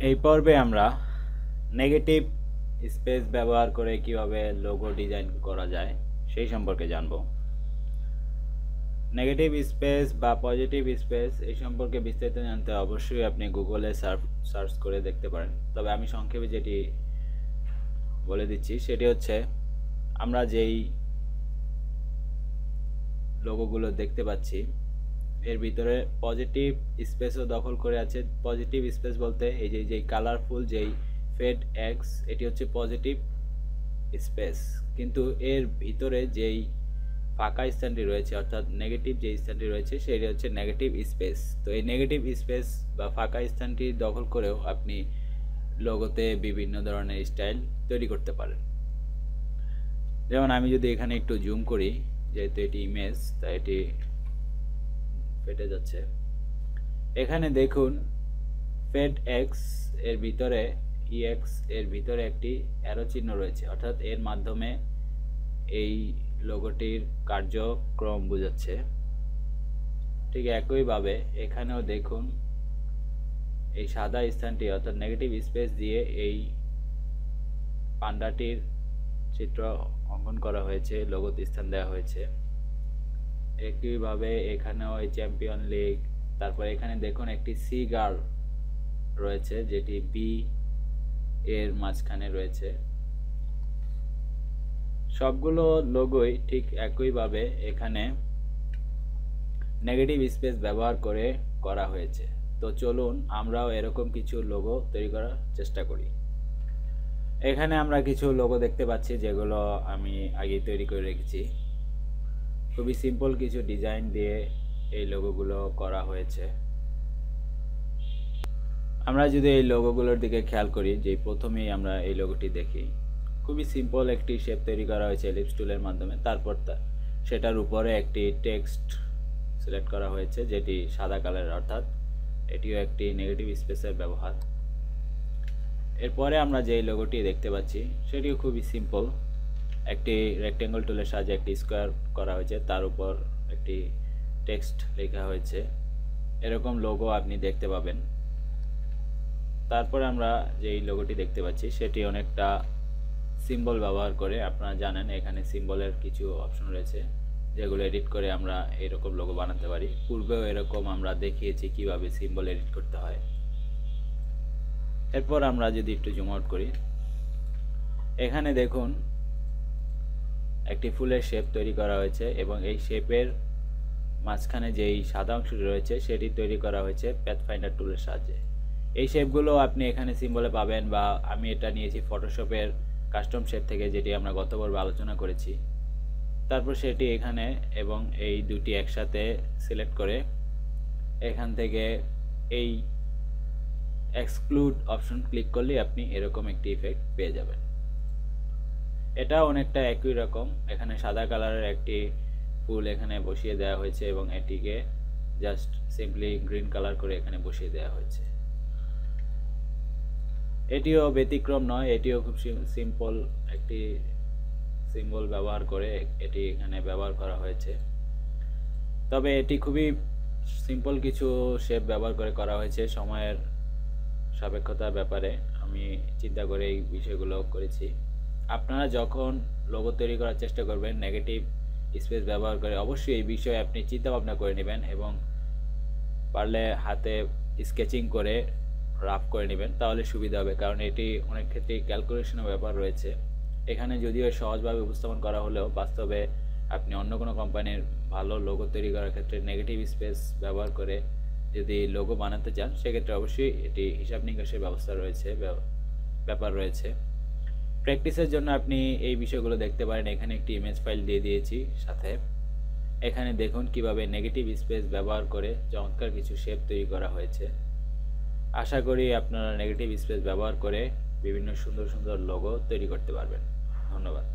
এই পর্বে আমরা নেগেটিভ স্পেস ব্যবহার করে কিভাবে লোগো ডিজাইন করা যায় সেই সম্পর্কে জানব। নেগেটিভ স্পেস বা পজিটিভ স্পেস এই সম্পর্কে বিস্তারিত জানতে অবশ্যই আপনি গুগলে সার্চ করে দেখতে পারেন। তবে আমি সংক্ষেপে যেটি বলে দিচ্ছি সেটি হচ্ছে, আমরা যেই লোগোগুলো দেখতে পাচ্ছি এর ভিতরে পজিটিভ স্পেসও দখল করে আছে। পজিটিভ স্পেস বলতে এই যে কালারফুল যেই ফেড এক্স, এটি হচ্ছে পজিটিভ স্পেস, কিন্তু এর ভিতরে যেই ফাঁকা স্থানটি রয়েছে অর্থাৎ নেগেটিভ যে স্থানটি রয়েছে সেটি হচ্ছে নেগেটিভ স্পেস। তো এই নেগেটিভ স্পেস বা ফাঁকা স্থানটি দখল করেও আপনি লোগোতে বিভিন্ন ধরনের স্টাইল তৈরি করতে পারেন। যেমন আমি যদি এখানে একটু জুম করি, যেহেতু এটি ইমেজ তাই এটি ফেটে যাচ্ছে। এখানে দেখুন ফেড এক্স এর ভিতরে ইএক্স এর ভিতরে একটি অ্যারো চিহ্ন রয়েছে, অর্থাৎ এর মাধ্যমে এই লোগোটির কার্যক্রম বোঝাচ্ছে। ঠিক একইভাবে এখানেও দেখুন এই সাদা স্থানটি অর্থাৎ নেগেটিভ স্পেস দিয়ে এই পান্ডাটির চিত্র অঙ্কন করা হয়েছে, লোগোতে স্থান দেওয়া হয়েছে। একইভাবে এখানেও এই চ্যাম্পিয়ন লিগ, তারপর এখানে দেখুন একটি সি গার্ল রয়েছে যেটি বি এর মাঝখানে রয়েছে। সবগুলো লোগোই ঠিক একইভাবে এখানে নেগেটিভ স্পেস ব্যবহার করে করা হয়েছে। তো চলুন আমরাও এরকম কিছু লোগো তৈরি করার চেষ্টা করি। এখানে আমরা কিছু লোগো দেখতে পাচ্ছি যেগুলো আমি আগে তৈরি করে রেখেছি। খুবই সিম্পল কিছু ডিজাইন দিয়ে এই লোগোগুলো করা হয়েছে। আমরা যদি এই লোগোগুলোর দিকে খেয়াল করি, যে প্রথমেই আমরা এই লোগোটি দেখি, খুবই সিম্পল একটি শেপ তৈরি করা হয়েছে এলিপস টুলের মাধ্যমে। তারপর সেটার উপরে একটি টেক্সট সিলেক্ট করা হয়েছে যেটি সাদা কালারের, অর্থাৎ এটিও একটি নেগেটিভ স্পেসের ব্যবহার। এরপরে আমরা যে লোগোটি দেখতে পাচ্ছি সেটিও খুবই সিম্পল, একটি রেক্টেঙ্গল টুলের সাহায্যে একটি স্কোয়ার করা হয়েছে, তার উপর একটি টেক্সট লেখা হয়েছে। এরকম লোগো আপনি দেখতে পাবেন। তারপরে আমরা যেই লোগোটি দেখতে পাচ্ছি সেটি অনেকটা সিম্বল ব্যবহার করে, আপনারা জানেন এখানে সিম্বলের কিছু অপশন রয়েছে যেগুলো এডিট করে আমরা এরকম লোগো বানাতে পারি। পূর্বেও এরকম আমরা দেখিয়েছি কিভাবে সিম্বল এডিট করতে হয়। এরপর আমরা যদি একটু জুম আউট করি, এখানে দেখুন একটি ফুলের শেপ তৈরি করা হয়েছে এবং এই শেপের মাঝখানে যেই সাদা অংশটি রয়েছে সেটি তৈরি করা হয়েছে প্যাথফাইন্ডার টুলের সাহায্যে। এই শেপগুলো আপনি এখানে সিম্বলে পাবেন, বা আমি এটা নিয়েছি ফটোশপের কাস্টম শেপ থেকে, যেটি আমরা গত পর্বে আলোচনা করেছি। তারপর সেটি এখানে এবং এই দুটি একসাথে সিলেক্ট করে এখান থেকে এই এক্সক্লুড অপশন ক্লিক করলে আপনি এরকম একটি ইফেক্ট পেয়ে যাবেন। এটা অনেকটা একই রকম। এখানে সাদা কালারের একটি ফুল এখানে বসিয়ে দেওয়া হয়েছে এবং এটিকে জাস্ট সিম্পলি গ্রিন কালার করে এখানে বসিয়ে দেওয়া হয়েছে। এটিও ব্যতিক্রম নয়, এটিও খুব সিম্পল একটি সিম্বল ব্যবহার করে এটি এখানে ব্যবহার করা হয়েছে। তবে এটি খুবই সিম্পল কিছু শেপ ব্যবহার করে করা হয়েছে। সময়ের সাপেক্ষতার ব্যাপারে আমি চিন্তা করে এই বিষয়গুলো করেছি। আপনারা যখন লোগো তৈরি করার চেষ্টা করবেন নেগেটিভ স্পেস ব্যবহার করে, অবশ্যই এই বিষয়ে আপনি চিন্তা ভাবনা করে নেবেন এবং পারলে হাতে স্কেচিং করে রাফ করে নেবেন, তাহলে সুবিধা হবে। কারণ এটি অনেক ক্ষেত্রে ক্যালকুলেশনের ব্যাপার রয়েছে। এখানে যদিও সহজভাবে উপস্থাপন করা হলেও বাস্তবে আপনি অন্য কোনো কোম্পানির ভালো লোগো তৈরি করার ক্ষেত্রে নেগেটিভ স্পেস ব্যবহার করে যদি লোগো বানাতে চান সেক্ষেত্রে অবশ্যই এটি হিসাব নিকাশের ব্যবস্থা রয়েছে, ব্যাপার রয়েছে। প্র্যাকটিসের জন্য আপনি এই বিষয়গুলো দেখতে পারেন। এখানে একটি ইমেজ ফাইল দিয়ে দিয়েছি সাথে। এখানে দেখুন কিভাবে নেগেটিভ স্পেস ব্যবহার করে চমৎকার কিছু শেপ তৈরি করা হয়েছে। আশা করি আপনারা নেগেটিভ স্পেস ব্যবহার করে বিভিন্ন সুন্দর সুন্দর লোগো তৈরি করতে পারবেন। ধন্যবাদ।